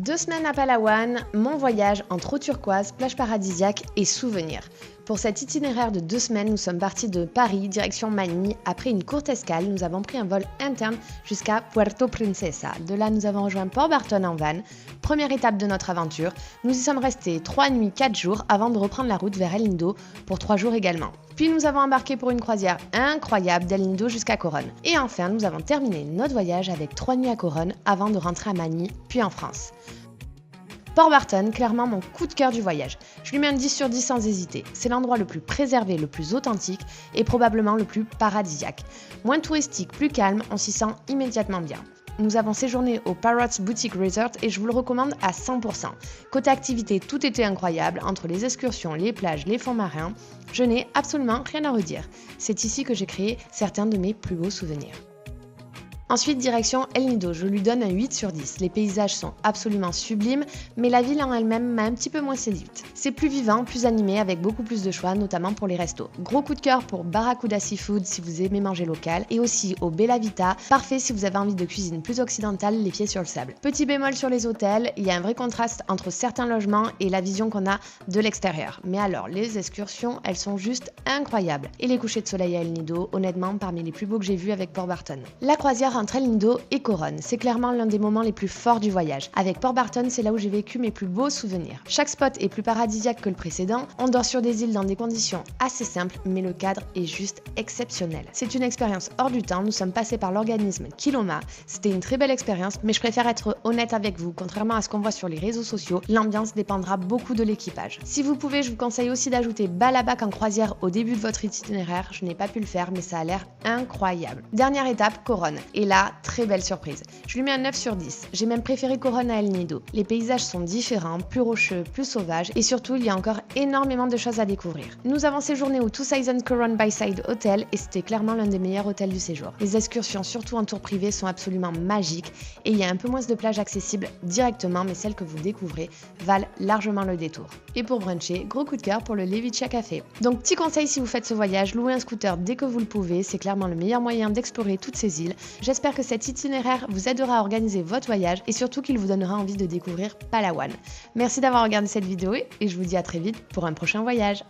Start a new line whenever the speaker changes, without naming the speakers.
2 semaines à Palawan, mon voyage entre eau turquoise, plage paradisiaque et souvenirs. Pour cet itinéraire de 2 semaines, nous sommes partis de Paris, direction Manille. Après une courte escale, nous avons pris un vol interne jusqu'à Puerto Princesa. De là, nous avons rejoint Port Barton en van. Première étape de notre aventure. Nous y sommes restés 3 nuits, 4 jours avant de reprendre la route vers El Nido pour 3 jours également. Puis nous avons embarqué pour une croisière incroyable d'El Nido jusqu'à Coronne. Et enfin, nous avons terminé notre voyage avec 3 nuits à Coronne avant de rentrer à Manille, puis en France. Port Barton, clairement mon coup de cœur du voyage. Je lui mets un 10 sur 10 sans hésiter. C'est l'endroit le plus préservé, le plus authentique et probablement le plus paradisiaque. Moins touristique, plus calme, on s'y sent immédiatement bien. Nous avons séjourné au Parrots Boutique Resort et je vous le recommande à 100%. Côté activité, tout était incroyable, entre les excursions, les plages, les fonds marins. Je n'ai absolument rien à redire. C'est ici que j'ai créé certains de mes plus beaux souvenirs. Ensuite, direction El Nido, je lui donne un 8 sur 10. Les paysages sont absolument sublimes, mais la ville en elle-même m'a un petit peu moins séduite. C'est plus vivant, plus animé, avec beaucoup plus de choix, notamment pour les restos. Gros coup de cœur pour Barracuda Seafood si vous aimez manger local, et aussi au Bella Vita, parfait si vous avez envie de cuisine plus occidentale, les pieds sur le sable. Petit bémol sur les hôtels, il y a un vrai contraste entre certains logements et la vision qu'on a de l'extérieur. Mais alors, les excursions, elles sont juste incroyables. Et les couchers de soleil à El Nido, honnêtement, parmi les plus beaux que j'ai vus avec Port Barton. La croisière entre El Nido et Coronne, c'est clairement l'un des moments les plus forts du voyage. Avec Port Barton, c'est là où j'ai vécu mes plus beaux souvenirs. Chaque spot est plus paradisiaque que le précédent, on dort sur des îles dans des conditions assez simples, mais le cadre est juste exceptionnel. C'est une expérience hors du temps, nous sommes passés par l'organisme Kiloma, c'était une très belle expérience, mais je préfère être honnête avec vous, contrairement à ce qu'on voit sur les réseaux sociaux, l'ambiance dépendra beaucoup de l'équipage. Si vous pouvez, je vous conseille aussi d'ajouter Balabac en croisière au début de votre itinéraire, je n'ai pas pu le faire, mais ça a l'air incroyable. Dernière étape, Coronne, et là, très belle surprise. Je lui mets un 9 sur 10. J'ai même préféré Coronne à El Nido. Les paysages sont différents, plus rocheux, plus sauvages et surtout il y a encore énormément de choses à découvrir. Nous avons séjourné au Two Seasons Coronne Byside Hotel et c'était clairement l'un des meilleurs hôtels du séjour. Les excursions, surtout en tour privé, sont absolument magiques et il y a un peu moins de plages accessibles directement, mais celles que vous découvrez valent largement le détour. Et pour bruncher, gros coup de cœur pour le Levicia Café. Donc petit conseil si vous faites ce voyage, louez un scooter dès que vous le pouvez, c'est clairement le meilleur moyen d'explorer toutes ces îles. J'espère que cet itinéraire vous aidera à organiser votre voyage et surtout qu'il vous donnera envie de découvrir Palawan. Merci d'avoir regardé cette vidéo et je vous dis à très vite pour un prochain voyage.